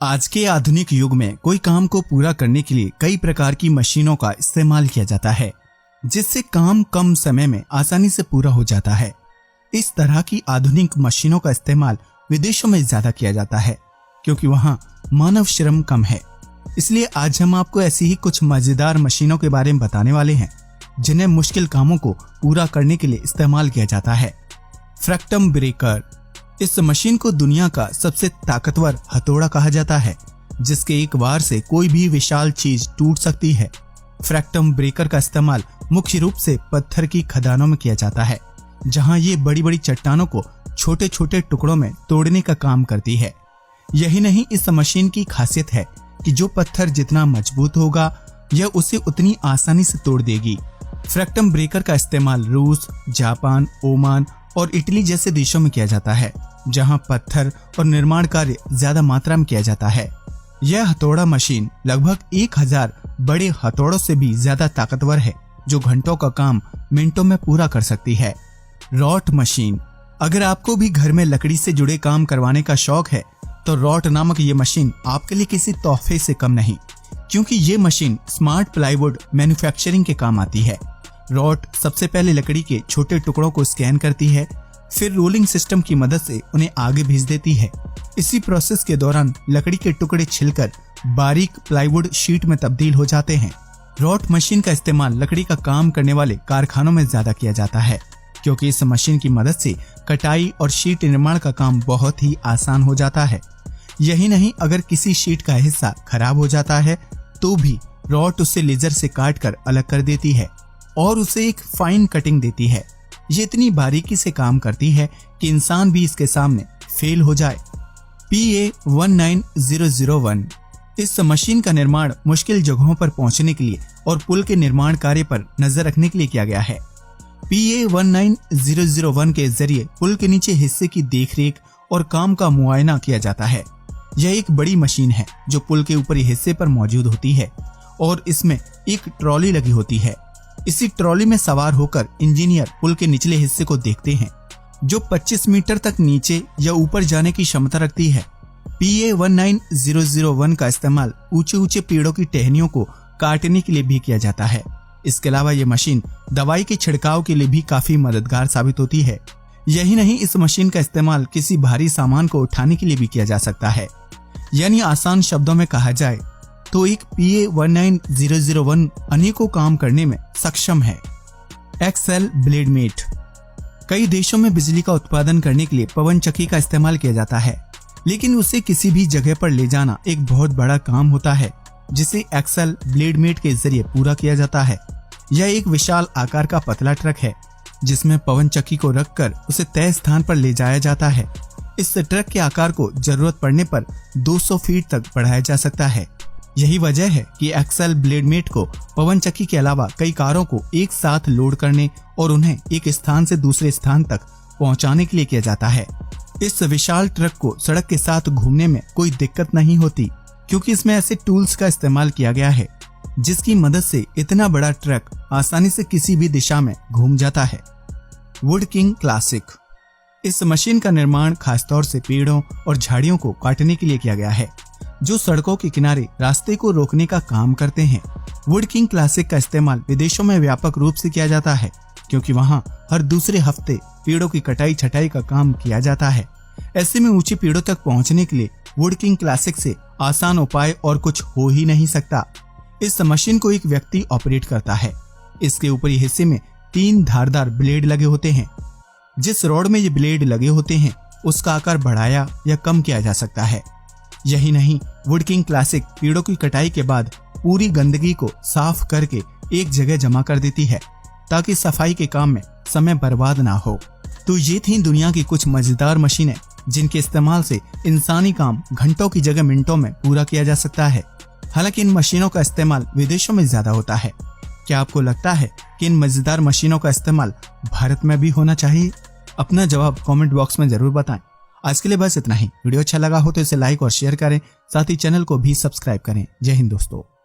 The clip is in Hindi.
आज के आधुनिक युग में कोई काम को पूरा करने के लिए कई प्रकार की मशीनों का इस्तेमाल किया जाता है, जिससे काम कम समय में आसानी से पूरा हो जाता है। इस तरह की आधुनिक मशीनों का इस्तेमाल विदेशों में ज्यादा किया जाता है, क्योंकि वहाँ मानव श्रम कम है। इसलिए आज हम आपको ऐसी ही कुछ मजेदार मशीनों के बारे में बताने वाले हैं, जिन्हें मुश्किल कामों को पूरा करने के लिए इस्तेमाल किया जाता है। फ्रैक्टम ब्रेकर। इस मशीन को दुनिया का सबसे ताकतवर हथौड़ा कहा जाता है, जिसके एक वार से कोई भी विशाल चीज टूट सकती है। फ्रैक्टम ब्रेकर का इस्तेमाल मुख्य रूप से पत्थर की खदानों में किया जाता है, जहां ये बड़ी बड़ी चट्टानों को छोटे छोटे टुकड़ों में तोड़ने का काम करती है। यही नहीं, इस मशीन की खासियत है कि जो पत्थर जितना मजबूत होगा, यह उसे उतनी आसानी से तोड़ देगी। फ्रैक्टम ब्रेकर का इस्तेमाल रूस, जापान, ओमान और इटली जैसे देशों में किया जाता है, जहां पत्थर और निर्माण कार्य ज्यादा मात्रा में किया जाता है। यह हथौड़ा मशीन लगभग 1000 बड़े हथौड़ों से भी ज्यादा ताकतवर है, जो घंटों का काम मिनटों में पूरा कर सकती है। रॉट मशीन। अगर आपको भी घर में लकड़ी से जुड़े काम करवाने का शौक है, तो रॉट नामक ये मशीन आपके लिए किसी तोहफे से कम नहीं, क्योंकि ये मशीन स्मार्ट प्लाईवुड मैन्युफैक्चरिंग के काम आती है। रॉट सबसे पहले लकड़ी के छोटे टुकड़ों को स्कैन करती है, फिर रोलिंग सिस्टम की मदद से उन्हें आगे भेज देती है। इसी प्रोसेस के दौरान लकड़ी के टुकड़े छिलकर बारीक प्लाईवुड शीट में तब्दील हो जाते हैं। रॉट मशीन का इस्तेमाल लकड़ी का काम करने वाले कारखानों में ज्यादा किया जाता है, क्योंकि इस मशीन की मदद से कटाई और शीट निर्माण का काम बहुत ही आसान हो जाता है। यही नहीं, अगर किसी शीट का हिस्सा खराब हो जाता है, तो भी रॉट उसे लेजर से काट कर अलग कर देती है और उसे एक फाइन कटिंग देती है। ये इतनी बारीकी से काम करती है कि इंसान भी इसके सामने फेल हो जाए। PA19001। इस मशीन का निर्माण मुश्किल जगहों पर पहुंचने के लिए और पुल के निर्माण कार्य पर नजर रखने के लिए किया गया है। PA19001 के जरिए पुल के नीचे हिस्से की देखरेख और काम का मुआयना किया जाता है। यह एक बड़ी मशीन है जो पुल के ऊपरी हिस्से पर मौजूद होती है और इसमें एक ट्रॉली लगी होती है। इसी ट्रॉली में सवार होकर इंजीनियर पुल के निचले हिस्से को देखते हैं, जो 25 मीटर तक नीचे या ऊपर जाने की क्षमता रखती है। PA19001 का इस्तेमाल ऊंचे ऊंचे पेड़ों की टहनियों को काटने के लिए भी किया जाता है। इसके अलावा ये मशीन दवाई के छिड़काव के लिए भी काफी मददगार साबित होती है। यही नहीं, इस मशीन का इस्तेमाल किसी भारी सामान को उठाने के लिए भी किया जा सकता है। यानी आसान शब्दों में कहा जाए तो एक PA19001 अनेकों काम करने में सक्षम है। एक्सेल ब्लेड मेट। कई देशों में बिजली का उत्पादन करने के लिए पवन चक्की का इस्तेमाल किया जाता है, लेकिन उसे किसी भी जगह पर ले जाना एक बहुत बड़ा काम होता है, जिसे एक्सेल ब्लेड मेट के जरिए पूरा किया जाता है। यह एक विशाल आकार का पतला ट्रक है, जिसमें पवन चक्की को रखकर उसे तय स्थान पर ले जाया जाता है। इस ट्रक के आकार को जरूरत पड़ने पर 200 फीट तक बढ़ाया जा सकता है। यही वजह है कि एक्सेल ब्लेड मेट को पवन चक्की के अलावा कई कारों को एक साथ लोड करने और उन्हें एक स्थान से दूसरे स्थान तक पहुंचाने के लिए किया जाता है। इस विशाल ट्रक को सड़क के साथ घूमने में कोई दिक्कत नहीं होती, क्योंकि इसमें ऐसे टूल्स का इस्तेमाल किया गया है, जिसकी मदद से इतना बड़ा ट्रक आसानी से किसी भी दिशा में घूम जाता है। Would king classic. इस मशीन का निर्माण खासतौर से पेड़ों और झाड़ियों को काटने के लिए किया गया है, जो सड़कों के किनारे रास्ते को रोकने का काम करते हैं। वुड किंग क्लासिक का इस्तेमाल विदेशों में व्यापक रूप से किया जाता है, क्योंकि वहां हर दूसरे हफ्ते पेड़ों की कटाई छटाई का काम किया जाता है। ऐसे में ऊंचे पेड़ों तक पहुंचने के लिए वुड किंग क्लासिक से आसान उपाय और कुछ हो ही नहीं सकता। इस मशीन को एक व्यक्ति ऑपरेट करता है। इसके ऊपरी हिस्से में 3 धारदार ब्लेड लगे होते हैं। जिस रॉड में ये ब्लेड लगे होते हैं, उसका आकार बढ़ाया या कम किया जा सकता है। यही नहीं, वुड किंग क्लासिक पेड़ों की कटाई के बाद पूरी गंदगी को साफ करके एक जगह जमा कर देती है, ताकि सफाई के काम में समय बर्बाद ना हो। तो ये थी दुनिया की कुछ मजेदार मशीनें, जिनके इस्तेमाल से इंसानी काम घंटों की जगह मिनटों में पूरा किया जा सकता है। हालांकि इन मशीनों का इस्तेमाल विदेशों में ज्यादा होता है। क्या आपको लगता है कि इन मजेदार मशीनों का इस्तेमाल भारत में भी होना चाहिए? अपना जवाब कमेंट बॉक्स में जरूर बताएं। आज के लिए बस इतना ही। वीडियो अच्छा लगा हो तो इसे लाइक और शेयर करें, साथ ही चैनल को भी सब्सक्राइब करें। जय हिंद दोस्तों।